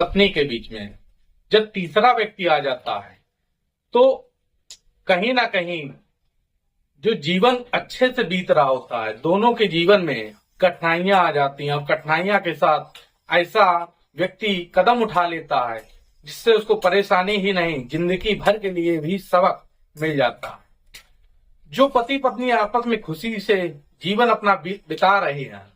पत्नी के बीच में जब तीसरा व्यक्ति आ जाता है तो कहीं ना कहीं जो जीवन अच्छे से बीत रहा होता है, दोनों के जीवन में कठिनाइयां आ जाती हैं और कठिनाइयां के साथ ऐसा व्यक्ति कदम उठा लेता है जिससे उसको परेशानी ही नहीं, जिंदगी भर के लिए भी सबक मिल जाता है। जो पति पत्नी आपस में खुशी से जीवन अपना बिता रहे हैं,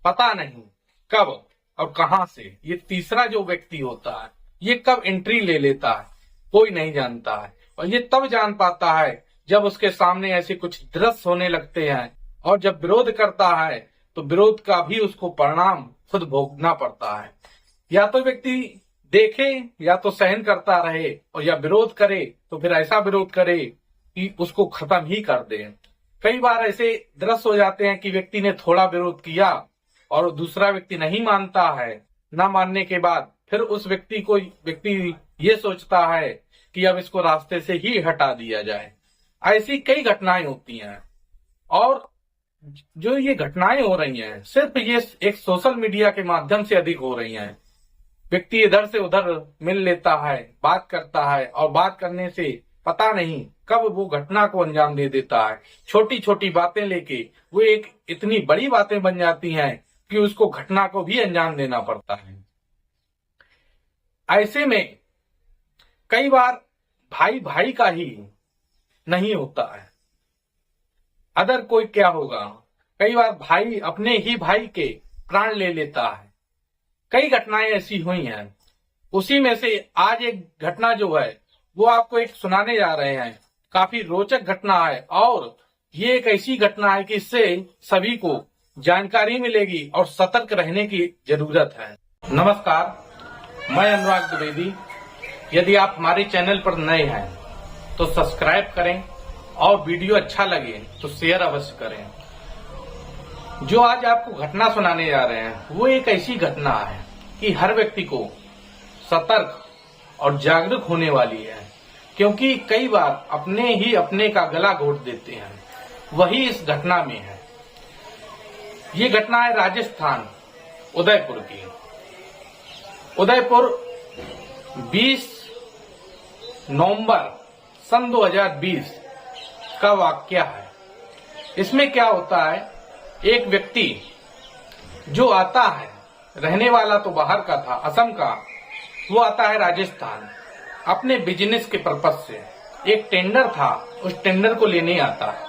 पता नहीं कब और कहां से ये तीसरा जो व्यक्ति होता है ये कब एंट्री ले लेता है, कोई नहीं जानता है। और ये तब जान पाता है जब उसके सामने ऐसे कुछ दृश्य होने लगते हैं, और जब विरोध करता है तो विरोध का भी उसको परिणाम खुद भोगना पड़ता है। या तो व्यक्ति देखे या तो सहन करता रहे, और या विरोध करे तो फिर ऐसा विरोध करे कि उसको खत्म ही कर दे। कई बार ऐसे दृश्य हो जाते हैं कि व्यक्ति ने थोड़ा विरोध किया और दूसरा व्यक्ति नहीं मानता है। न मानने के बाद फिर उस व्यक्ति ये सोचता है कि अब इसको रास्ते से ही हटा दिया जाए। ऐसी कई घटनाएं होती हैं, और जो ये घटनाएं हो रही हैं सिर्फ ये एक सोशल मीडिया के माध्यम से अधिक हो रही हैं। व्यक्ति इधर से उधर मिल लेता है, बात करता है, और बात करने से पता नहीं कब वो घटना को अंजाम दे देता है। छोटी छोटी बातें लेके वो एक इतनी बड़ी बातें बन जाती हैं कि उसको घटना को भी अंजाम देना पड़ता है। ऐसे में कई बार भाई भाई का ही नहीं होता है, अदर कोई क्या होगा। कई बार भाई अपने ही भाई के प्राण ले लेता है। कई घटनाएं ऐसी हुई हैं। उसी में से आज एक घटना जो है वो आपको एक सुनाने जा रहे हैं। काफी रोचक घटना है, और ये एक ऐसी घटना है कि इससे सभी को जानकारी मिलेगी और सतर्क रहने की जरूरत है। नमस्कार, मैं अनुराग द्विवेदी। यदि आप हमारे चैनल पर नए हैं तो सब्सक्राइब करें, और वीडियो अच्छा लगे तो शेयर अवश्य करें। जो आज आपको घटना सुनाने जा रहे हैं वो एक ऐसी घटना है कि हर व्यक्ति को सतर्क और जागरूक होने वाली है, क्योंकि कई बार अपने ही अपने का गला घोट देते हैं। वही इस घटना में है। ये घटना है राजस्थान उदयपुर की। उदयपुर 20 नवंबर सन 2020 का वाकया है। इसमें क्या होता है, एक व्यक्ति जो आता है, रहने वाला तो बाहर का था, असम का, वो आता है राजस्थान अपने बिजनेस के पर्पज से। एक टेंडर था, उस टेंडर को लेने आता है,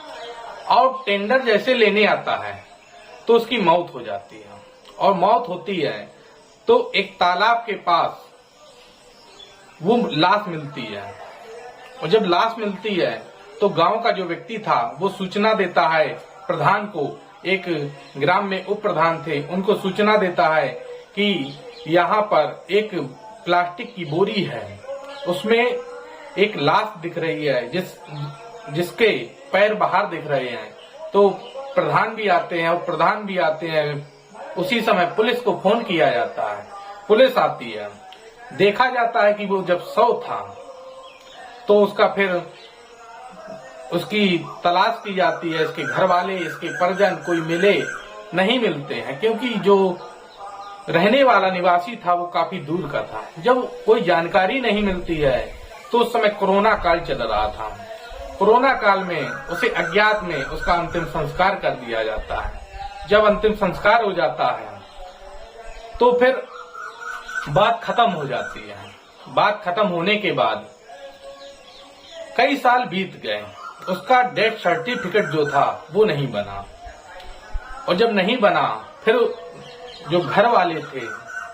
और टेंडर जैसे लेने आता है तो उसकी मौत हो जाती है। और मौत होती है तो एक तालाब के पास वो लाश मिलती है। और जब लाश मिलती है तो गांव का जो व्यक्ति था वो सूचना देता है प्रधान को। एक ग्राम में उप प्रधान थे, उनको सूचना देता है कि यहाँ पर एक प्लास्टिक की बोरी है, उसमें एक लाश दिख रही है जिसके पैर बाहर दिख रहे हैं। तो प्रधान भी आते हैं, और प्रधान भी आते हैं। उसी समय पुलिस को फोन किया जाता है, पुलिस आती है। देखा जाता है कि वो जब शव था तो उसका फिर उसकी तलाश की जाती है। इसके घर वाले, इसके परिजन कोई नहीं मिलते हैं, क्योंकि जो रहने वाला निवासी था वो काफी दूर का था। जब कोई जानकारी नहीं मिलती है तो उस समय कोरोना काल चल रहा था। कोरोना काल में उसे अज्ञात में उसका अंतिम संस्कार कर दिया जाता है। जब अंतिम संस्कार हो जाता है तो फिर बात खत्म हो जाती है। बात खत्म होने के बाद कई साल बीत गए, उसका डेथ सर्टिफिकेट जो था वो नहीं बना। और जब नहीं बना, फिर जो घर वाले थे,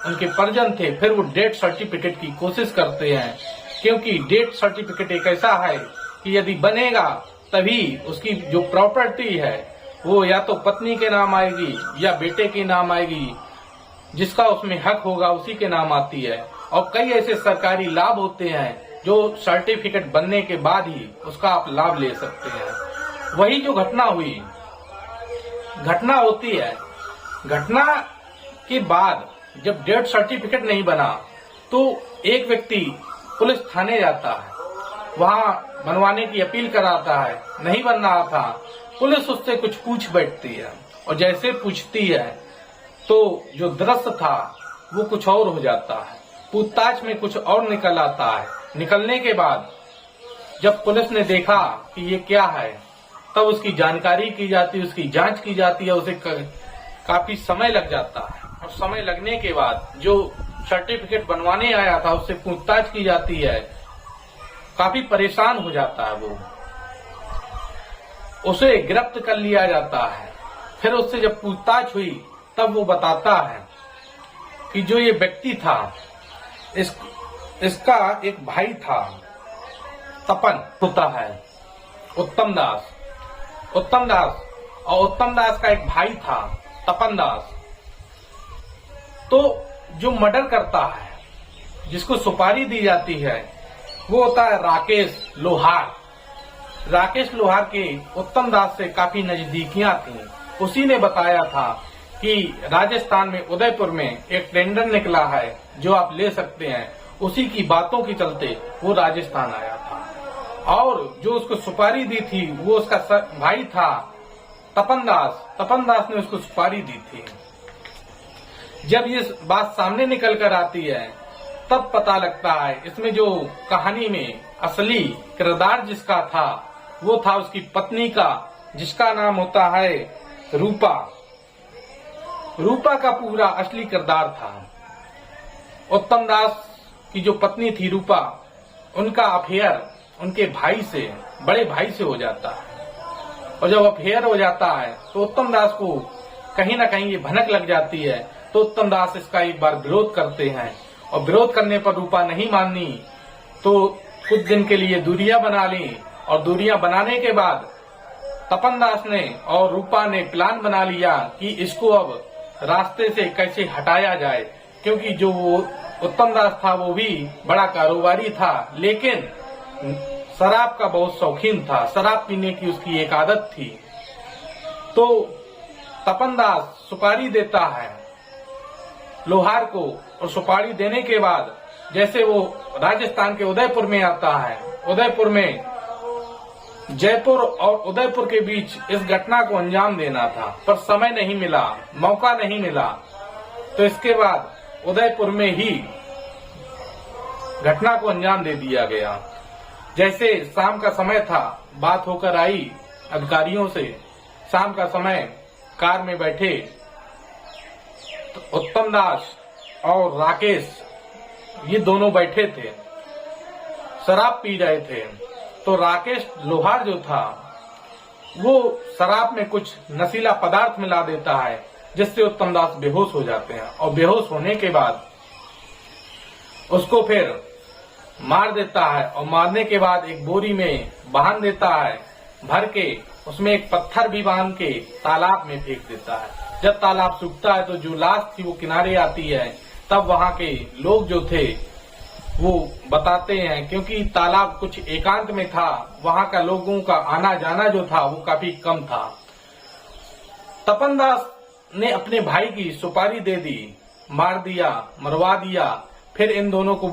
उनके परिजन थे, फिर वो डेथ सर्टिफिकेट की कोशिश करते हैं, क्योंकि डेथ सर्टिफिकेट एक ऐसा है कि यदि बनेगा तभी उसकी जो प्रॉपर्टी है वो या तो पत्नी के नाम आएगी या बेटे के नाम आएगी। जिसका उसमें हक होगा उसी के नाम आती है। और कई ऐसे सरकारी लाभ होते हैं जो सर्टिफिकेट बनने के बाद ही उसका आप लाभ ले सकते हैं। वही जो घटना होती है, घटना के बाद जब डेथ सर्टिफिकेट नहीं बना तो एक व्यक्ति पुलिस थाने जाता है, वहां बनवाने की अपील कराता है। नहीं बन रहा था, पुलिस उससे कुछ पूछ बैठती है, और जैसे पूछती है तो जो दृश्य था वो कुछ और हो जाता है। पूछताछ में कुछ और निकल आता है। निकलने के बाद जब पुलिस ने देखा कि ये क्या है, तब उसकी जानकारी की जाती है, उसकी जांच की जाती है, उसे काफी समय लग जाता है। और समय लगने के बाद जो सर्टिफिकेट बनवाने आया था उससे पूछताछ की जाती है, काफी परेशान हो जाता है वो, उसे गिरफ्त कर लिया जाता है। फिर उससे जब पूछताछ हुई तब वो बताता है कि जो ये व्यक्ति था इसका एक भाई था, तपन होता है उत्तम दास, और उत्तम दास का एक भाई था तपन दास। तो जो मर्डर करता है, जिसको सुपारी दी जाती है, वो होता है राकेश लोहार। राकेश लोहार के उत्तम दास से काफी नजदीकियां थी। उसी ने बताया था कि राजस्थान में उदयपुर में एक टेंडर निकला है जो आप ले सकते हैं। उसी की बातों के चलते वो राजस्थान आया था, और जो उसको सुपारी दी थी वो उसका भाई था तपन दास ने उसको सुपारी दी थी। जब ये बात सामने निकल कर आती है तब पता लगता है इसमें जो कहानी में असली किरदार जिसका था वो था उसकी पत्नी का, जिसका नाम होता है रूपा। रूपा का पूरा असली किरदार था। उत्तम दास की जो पत्नी थी रूपा, उनका अफेयर उनके भाई से, बड़े भाई से हो जाता है। और जब अफेयर हो जाता है तो उत्तम दास को कहीं ना कहीं ये भनक लग जाती है। तो उत्तम दास इसका एक बार विरोध करते हैं, और विरोध करने पर रूपा नहीं मानी तो कुछ दिन के लिए दूरियां बना ली। और दूरियां बनाने के बाद तपन दास ने और रूपा ने प्लान बना लिया कि इसको अब रास्ते से कैसे हटाया जाए, क्योंकि जो वो उत्तम दास था वो भी बड़ा कारोबारी था, लेकिन शराब का बहुत शौकीन था, शराब पीने की उसकी एक आदत थी। तो तपन दास सुपारी देता है लोहार को, और सुपारी देने के बाद जैसे वो राजस्थान के उदयपुर में आता है, उदयपुर में जयपुर और उदयपुर के बीच इस घटना को अंजाम देना था, पर समय नहीं मिला, मौका नहीं मिला। तो इसके बाद उदयपुर में ही घटना को अंजाम दे दिया गया। जैसे शाम का समय था, बात होकर आई अधिकारियों से, शाम का समय, कार में बैठे तो उत्तम दास और राकेश ये दोनों बैठे थे, शराब पी रहे थे। तो राकेश लोहार जो था वो शराब में कुछ नशीला पदार्थ मिला देता है, जिससे उत्तम दास बेहोश हो जाते हैं। और बेहोश होने के बाद उसको फिर मार देता है, और मारने के बाद एक बोरी में बांध देता है, भर के उसमें एक पत्थर भी बांध के तालाब में फेंक देता है। जब तालाब सूखता है तो जो लाश थी वो किनारे आती है, तब वहां के लोग जो थे वो बताते हैं, क्योंकि तालाब कुछ एकांत में था, वहां का लोगों का आना जाना जो था वो काफी कम था। तपन दास ने अपने भाई की सुपारी दे दी, मार दिया, मरवा दिया। फिर इन दोनों को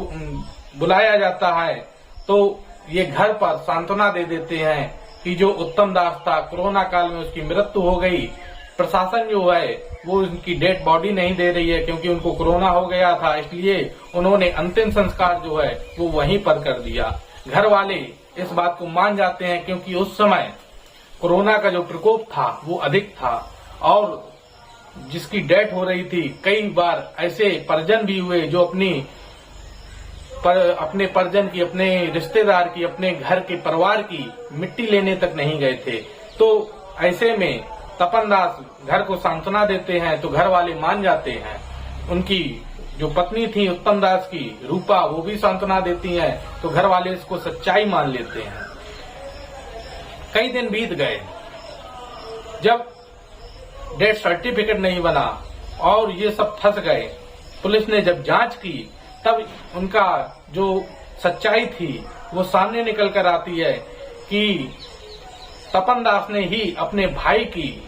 बुलाया जाता है, तो ये घर पर सांत्वना दे देते हैं कि जो उत्तम दास था कोरोना काल में उसकी मृत्यु हो गई। प्रशासन जो है वो उनकी डेड बॉडी नहीं दे रही है, क्योंकि उनको कोरोना हो गया था, इसलिए उन्होंने अंतिम संस्कार जो है वो वहीं पर कर दिया। घर वाले इस बात को मान जाते हैं, क्योंकि उस समय कोरोना का जो प्रकोप था वो अधिक था, और जिसकी डेथ हो रही थी, कई बार ऐसे परिजन भी हुए जो अपने परिजन की, अपने रिश्तेदार की, अपने घर के परिवार की मिट्टी लेने तक नहीं गए थे। तो ऐसे में तपन दास घर को सांत्वना देते हैं, तो घर वाले मान जाते हैं। उनकी जो पत्नी थी उत्तम दास की, रूपा, वो भी सांत्वना देती हैं, तो घर वाले इसको सच्चाई मान लेते हैं। कई दिन बीत गए, जब डेथ सर्टिफिकेट नहीं बना और ये सब फंस गए, पुलिस ने जब जांच की तब उनका जो सच्चाई थी वो सामने निकल कर आती है कि तपन दास ने ही अपने भाई की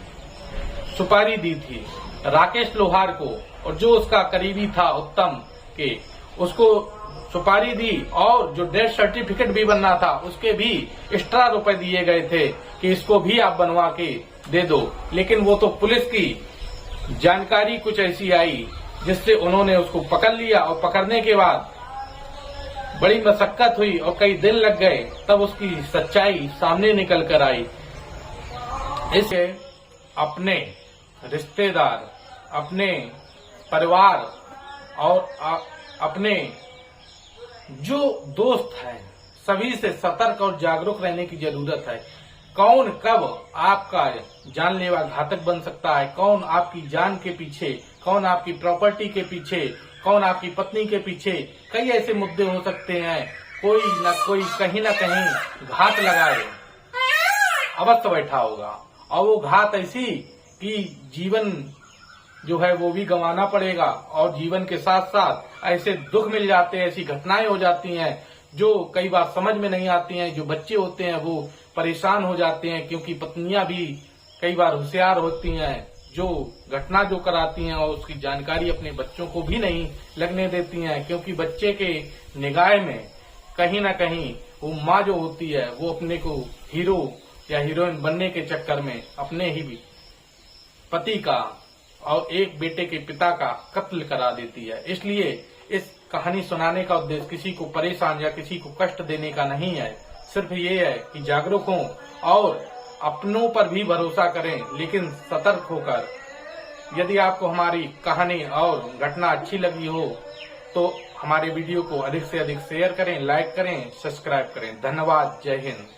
सुपारी दी थी राकेश लोहार को, और जो उसका करीबी था उत्तम के, उसको सुपारी दी, और जो डेथ सर्टिफिकेट भी बनना था उसके भी एक्स्ट्रा रुपए दिए गए थे कि इसको भी आप बनवा के दे दो। लेकिन वो तो पुलिस की जानकारी कुछ ऐसी आई जिससे उन्होंने उसको पकड़ लिया और पकड़ने के बाद बड़ी मशक्कत हुई और कई दिन लग गए, तब उसकी सच्चाई सामने निकल कर आई। इसे अपने रिश्तेदार, अपने परिवार और अपने जो दोस्त हैं सभी से सतर्क और जागरूक रहने की जरूरत है। कौन कब आपका जानलेवा घातक बन सकता है, कौन आपकी जान के पीछे, कौन आपकी प्रॉपर्टी के पीछे, कौन आपकी पत्नी के पीछे, कई ऐसे मुद्दे हो सकते हैं। कोई न कोई कहीं न कहीं घात लगाए अवश्य बैठा होगा, और वो घात ऐसी कि जीवन जो है वो भी गंवाना पड़ेगा, और जीवन के साथ साथ ऐसे दुख मिल जाते हैं, ऐसी घटनाएं हो जाती हैं जो कई बार समझ में नहीं आती हैं। जो बच्चे होते हैं वो परेशान हो जाते हैं, क्योंकि पत्नियां भी कई बार होशियार होती हैं, जो घटना जो कराती हैं और उसकी जानकारी अपने बच्चों को भी नहीं लगने देती हैं, क्योंकि बच्चे के निगाह में कहीं ना कहीं वो माँ जो होती है वो अपने को हीरो या हीरोइन बनने के चक्कर में अपने ही पति का और एक बेटे के पिता का कत्ल करा देती है। इसलिए इस कहानी सुनाने का उद्देश्य किसी को परेशान या किसी को कष्ट देने का नहीं है, सिर्फ ये है कि जागरूक हों और अपनों पर भी भरोसा करें, लेकिन सतर्क होकर। यदि आपको हमारी कहानी और घटना अच्छी लगी हो तो हमारे वीडियो को अधिक से अधिक शेयर करें, लाइक करें, सब्सक्राइब करें। धन्यवाद। जय हिंद।